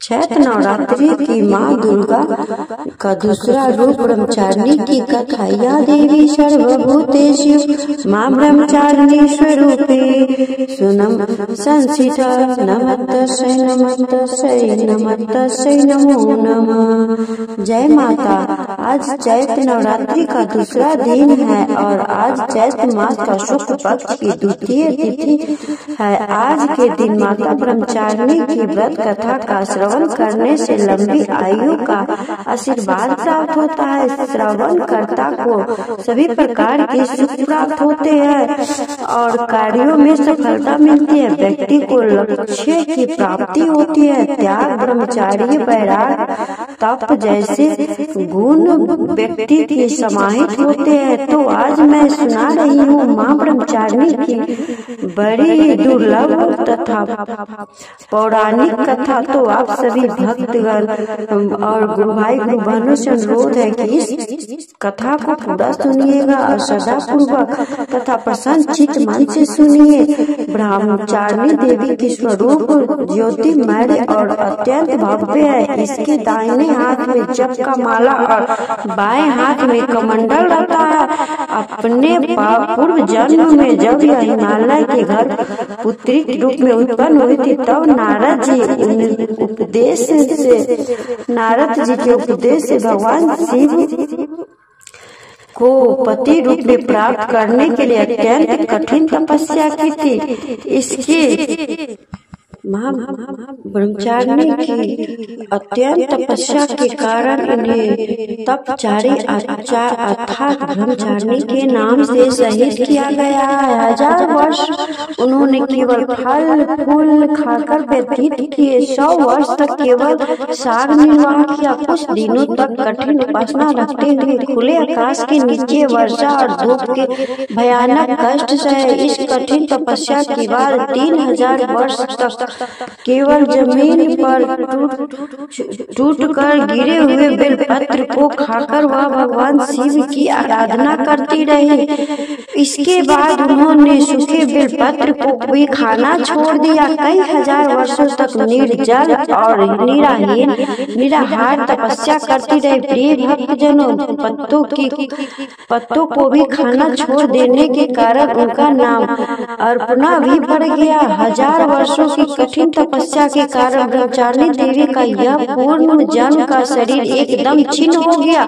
चैत्र नवरात्रि की माँ दुर्गा का दूसरा रूप ब्रह्मचारिणी की कथा। या देवी सर्वभूतेषु माँ ब्रह्मचारिणी स्वरूपे सुनम संसिता नमस्तस्यै नमस्तस्यै नमस्तस्यै नमो नमः। जय माता। आज चैत्र नवरात्रि का दूसरा दिन है और आज चैत्र मास का शुक्ल पक्ष की द्वितीय तिथि है। आज के दिन माता ब्रह्मचारिणी की व्रत कथा का श्रवण करने से लंबी आयु का आशीर्वाद प्राप्त होता है। श्रवण कर्ता को सभी प्रकार के सुख प्राप्त होते हैं और कार्यों में सफलता मिलती है। व्यक्ति को लक्ष्य की प्राप्ति होती है। त्याग, ब्रह्मचर्य, वैराग, तप जैसे गुण व्यक्ति के समाहित होते हैं। तो आज मैं सुना रही हूँ माँ ब्रह्मचारिणी की बड़ी दुर्लभ तथा पौराणिक कथा। तो आप सभी भक्तगण और गुरु भाई गुरु बहनों से अनुरोध है कि इस कथा को पूरा सुनिएगा और श्रद्धा पूर्वक तथा प्रसन्न चित्त मन से सुनिए। ब्रह्मचारिणी देवी की स्वरूप ज्योतिमय और अत्यंत भव्य है। इसके दाहिने हाथ में जप का माला और बाएं हाथ में कमंडल रहता है। अपने पूर्व जन्म में जब यह हिमालय के घर पुत्री के रूप में उत्पन्न हुई थी तब नारद जी के उपदेश से भगवान शिव को पति रूप में प्राप्त करने के लिए अत्यंत कठिन तपस्या की थी। इसके माँ ब्रह्मचारिणी की अत्यंत तपस्या के कारण इन्हें तपचारी अर्थात ब्रह्मचारिणी के नाम से शहीद किया गया है। 1000 वर्ष उन्होंने केवल फल फूल खाकर व्यतीत किए। 100 वर्ष तक केवल साग निर्वाह किया। कुछ दिनों तक कठिन उपासना रखते हुए खुले आकाश के नीचे वर्षा और धूप के भयानक कष्ट सहे। इस कठिन तपस्या के बाद 3000 वर्ष तक केवल जमीन पर टूटकर गिरे हुए बेलपत्र को खाकर वह भगवान शिव की आराधना करती रही। इसके बाद उन्होंने सूखे बेलपत्र को भी खाना छोड़ दिया। कई हजार वर्षों तक निर्जल और निराहार तपस्या करती रही। प्रिय भक्तजनों, पत्तों को भी खाना छोड़ देने के कारण उनका नाम अर्पणा भी पड़ गया। 1000 वर्षों की कठिन तपस्या के कारण ब्रह्मचारिणी देवी का यह पूर्ण जन्म का शरीर एकदम छिन्न हो गया।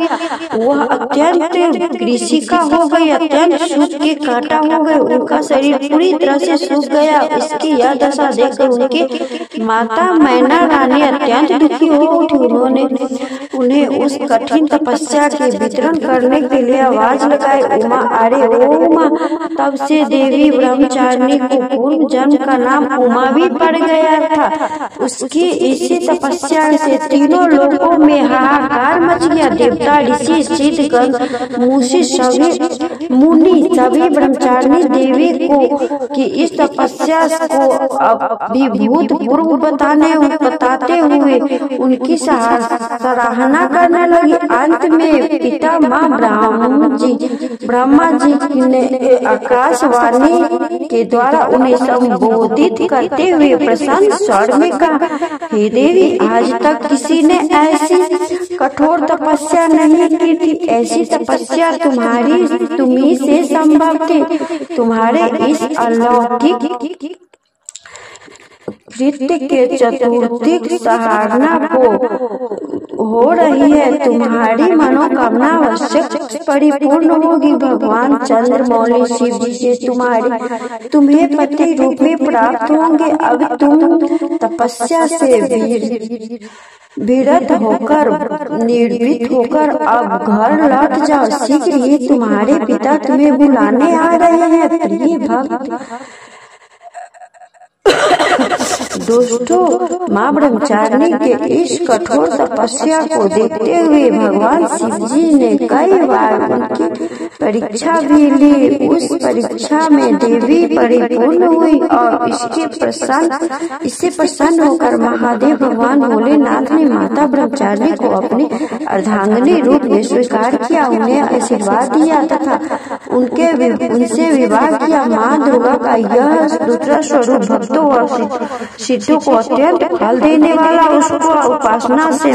वह अत्यंत कृषिका हो गई, अत्यंत सूख के कांटा हो गए। उनका शरीर पूरी तरह से सूख गया। इसकी यह दशा देखकर उनके माता मैना रानी अत्यंत दुखी हो उठी। उन्हें उस कठिन तपस्या के वितरण करने के लिए आवाज लगाई, उमा अरे ओ उमा। तब से देवी ब्रह्मचारिणी को पूर्ण जन्म का नाम उमा भी पड़ गया था। उसकी इसी तपस्या से तीनों लोकों में हाहाकार मच गया। देवता, ऋषि, सिद्ध, गण, मुनि सभी ब्रह्मचारिणी देवी को कि इस तपस्या को अभिभूतपूर्व बताते हुए उनकी सराहना करने लगे। अंत में पिता माँ ब्रह्मा जी ने आकाशवाणी के द्वारा उन्हें संबोधित करते हुए प्रसन्न स्वर में कहा, हे देवी, आज तक किसी ने ऐसी कठोर तपस्या नहीं की थी। ऐसी तपस्या तुम्ही से संभव थी। तुम्हारे इस अलौकिक कृत्य के चतुर्थिक सराहना को हो रही है। तुम्हारी मनोकामना अवश्य परिपूर्ण होगी। भगवान चंद्रमौली शिव जी से तुम्हें पति रूप में प्राप्त होंगे। अब तुम तपस्या से विरत होकर निर्भीक होकर अब घर लौट जाओ। शीघ्र ही तुम्हारे पिता तुम्हें बुलाने आ रहे हैं। प्रिय भक्त दोस्तों, माँ ब्रह्मचारिणी के इस कठोर तपस्या को देखते हुए भगवान शिव जी ने कई बार उनकी परीक्षा भी ली। उस परीक्षा में देवी परिपूर्ण हुई और इससे प्रसन्न होकर महादेव भगवान भोलेनाथ ने माता ब्रह्मचारिणी को अपनी अर्धांगिनी रूप में स्वीकार किया। उन्हें आशीर्वाद दिया तथा उनसे विवाह किया। माँ दुर्गा का यह दूसरा स्वरूप भक्तों व सिद्धों को अत्यंत फल देने वाला, उसको उपासना से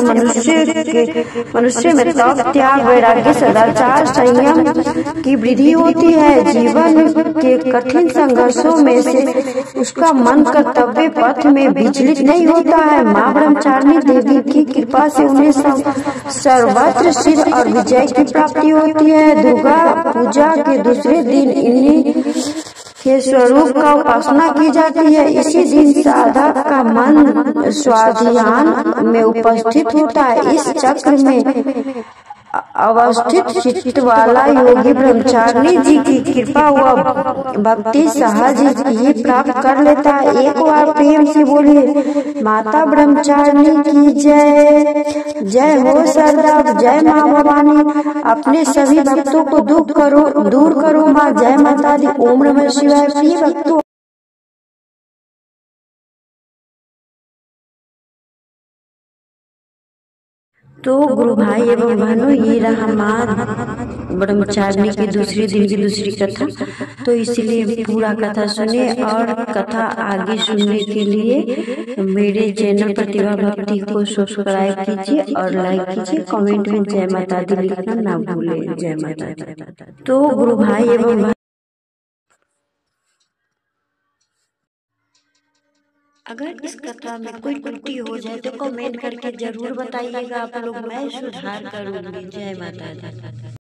मनुष्य में तप, त्याग, वैराग्य, सदाचार, संयम की वृद्धि होती है। जीवन के कठिन संघर्षों में से उसका मन कर्तव्य पथ में विचलित नहीं होता है। माँ ब्रह्मचारिणी देवी की कृपा से उन्हें सर्वत्र सिद्ध और विजय की प्राप्ति होती है। दुर्गा पूजा के दूसरे दिन इन्हीं के स्वरूप का उपासना की जाती है। इसी दिन साधक का मन स्वाध्यान में उपस्थित होता है। इस चक्र में अवस्थित चित्त वाला योगी ब्रह्मचारिणी जी की कृपा व भक्ति सहज ही प्राप्त कर लेता है। एक बार प्रेम से बोलिए, माता ब्रह्मचारिणी की जय। जय हो सरदा, जय माँ भवानी। अपने सभी भक्तों को दूर करो माँ। जय माता दी। ओम नमः शिवाय। प्रिय भक्तों, तो गुरु भाई एवं बहनों, ये रहा माँ ब्रह्मचारिणी की दूसरे दिन की दूसरी कथा। तो इसलिए पूरा कथा सुने और कथा आगे सुनने के लिए मेरे चैनल प्रतिभा भक्ति को सब्सक्राइब कीजिए और लाइक कीजिए। कमेंट में जय माता दी लिखना ना भूलें। जय माता दी। तो गुरु भाई एवं अगर इस कथा में कोई त्रुटि हो जाए तो कमेंट करके जरूर बताइएगा आप लोग, मैं सुधार करूंगी। जय माता दी।